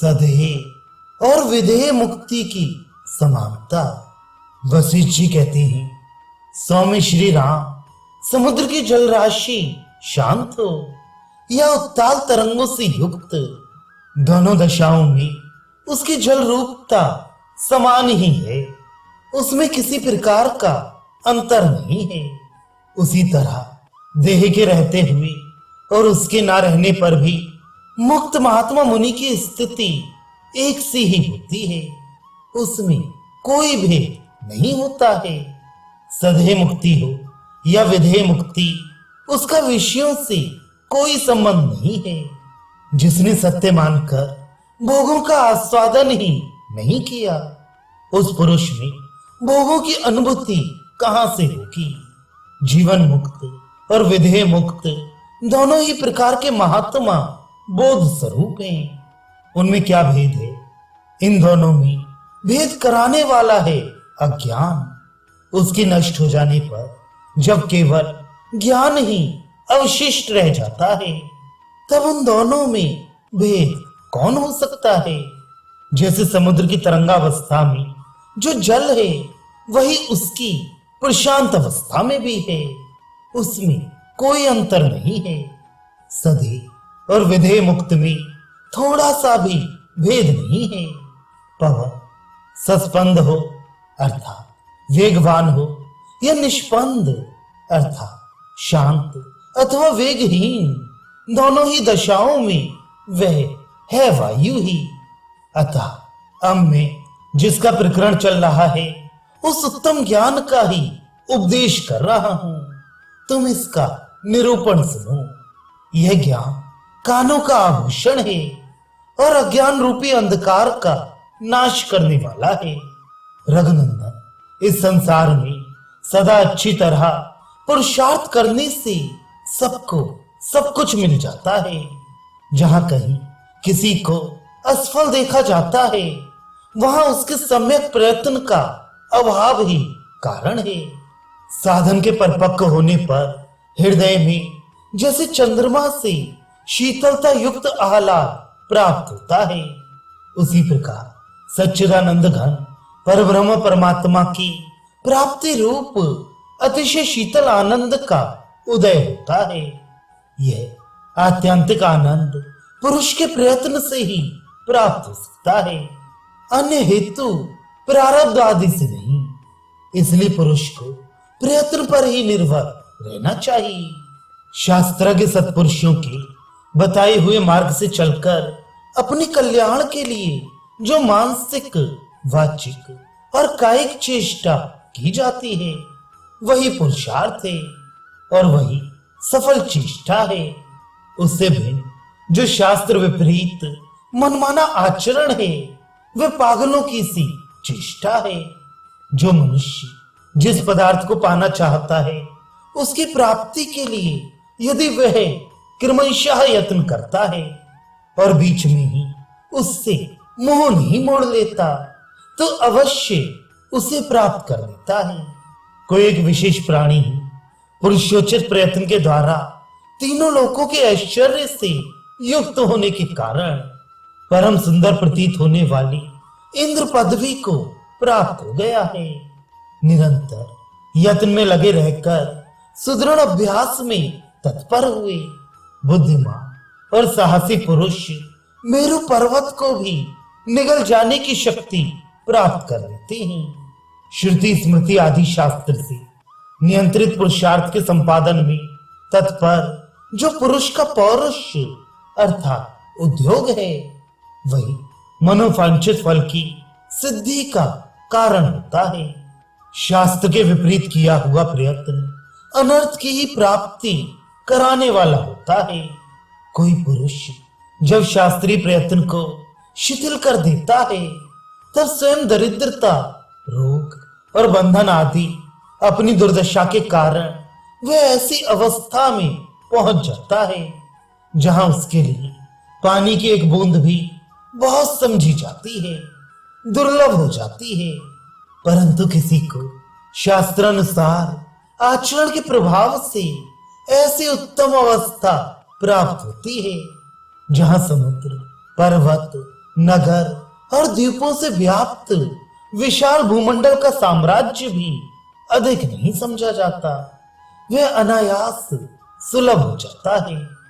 सदेह और विदेह मुक्ति की समानता। वशिष्ठ जी कहते हैं, स्वामी श्री राम समुद्र की जल राशि शांत हो या उत्ताल तरंगों से युक्त, दोनों दशाओं में उसकी जल रूपता समान ही है। उसमें किसी प्रकार का अंतर नहीं है। उसी तरह देह के रहते हुए और उसके ना रहने पर भी मुक्त महात्मा मुनि की स्थिति एक सी ही होती है। उसमें कोई भेद नहीं होता है। सदेह मुक्ति हो या विदेह मुक्ति, उसका विषयों से कोई संबंध नहीं है। जिसने सत्य मानकर भोगों का आस्वादन ही नहीं किया, उस पुरुष में भोगों की अनुभूति कहां से होगी। जीवन मुक्त और विदेह मुक्त दोनों ही प्रकार के महात्मा बोध स्वरूप हैं। उनमें क्या भेद है? इन दोनों में भेद कराने वाला है अज्ञान। उसके नष्ट हो जाने पर जब केवल ज्ञान ही अवशिष्ट रह जाता है, तब उन दोनों में भेद कौन हो सकता है? जैसे समुद्र की तरंगावस्था में जो जल है, वही उसकी प्रशांत अवस्था में भी है। उसमें कोई अंतर नहीं है। सदेह और विदेह मुक्त में थोड़ा सा भी भेद नहीं है। पवन सस्पंद हो अर्थात वेगवान हो या निष्पंद अर्थात शांत अथवा वेगहीन, दोनों ही दशाओं में वह है वायु ही। अतः अब मैं जिसका प्रकरण चल रहा है, उस उत्तम ज्ञान का ही उपदेश कर रहा हूं। तुम इसका निरूपण सुनो। यह ज्ञान कानों का आभूषण है और अज्ञान रूपी अंधकार का नाश करने वाला है। रघुनंदन, इस संसार में सदा अच्छी तरह पुरुषार्थ करने से सबको सब कुछ मिल जाता है। जहां कहीं किसी को असफल देखा जाता है, वहां उसके सम्यक प्रयत्न का अभाव ही कारण है। साधन के परिपक्व होने पर हृदय में जैसे चंद्रमा से शीतलता युक्त आह्लाद प्राप्त होता है, उसी प्रकार सच्चिदानंद घन परब्रह्म परमात्मा की प्राप्ति रूप अतिशय शीतल आनंद का उदय होता है। यह आत्यंतिक आनंद पुरुष के प्रयत्न से ही प्राप्त हो सकता है, अन्य हेतु प्रारब्ध आदि से नहीं। इसलिए पुरुष को प्रयत्न पर ही निर्भर रहना चाहिए। शास्त्रज्ञ सत्पुरुषों के बताए हुए मार्ग से चलकर अपने कल्याण के लिए जो मानसिक, वाचिक और कायिक चेष्टा की जाती है, वही पुरुषार्थ है और वही सफल चेष्टा है। उससे भिन्न जो शास्त्र विपरीत मनमाना आचरण है, वह पागलों की सी चेष्टा है। जो मनुष्य जिस पदार्थ को पाना चाहता है, उसकी प्राप्ति के लिए यदि वह क्रमशः यत्न करता है और बीच में ही उससे मुंह नहीं मोड़ लेता, तो अवश्य उसे प्राप्त कर लेता है। कोई एक विशेष प्राणी ही पुरुषोचित प्रयत्न के द्वारा तीनों लोकों के ऐश्वर्य से युक्त होने के कारण परम सुंदर प्रतीत होने वाली इंद्र पदवी को प्राप्त हो गया है। निरंतर यत्न में लगे रहकर सुदृढ़ अभ्यास में तत्पर हुए बुद्धिमान और साहसी पुरुष मेरु पर्वत को भी निगल जाने की शक्ति प्राप्त कर लेते हैं। श्रुति स्मृति आदि शास्त्र से नियंत्रित पुरुषार्थ के संपादन में तत्पर जो पुरुष का पौरुष अर्थात उद्योग है, वही मनोवांछित फल की सिद्धि का कारण होता है। शास्त्र के विपरीत किया हुआ प्रयत्न अनर्थ की ही प्राप्ति कराने वाला होता है। कोई पुरुष जब शास्त्रीय प्रयत्न को शिथिल कर देता है, तब स्वयं दरिद्रता, रोग और बंधन आदि अपनी दुर्दशा के कारण वह ऐसी अवस्था में पहुंच जाता है जहां उसके लिए पानी की एक बूंद भी बहुत समझी जाती है, दुर्लभ हो जाती है। परंतु किसी को शास्त्रानुसार आचरण के प्रभाव से ऐसी उत्तम अवस्था प्राप्त होती है जहां समुद्र, पर्वत नगर और द्वीपों से व्याप्त विशाल भूमंडल का साम्राज्य भी अधिक नहीं समझा जाता। वह अनायास सुलभ हो जाता है।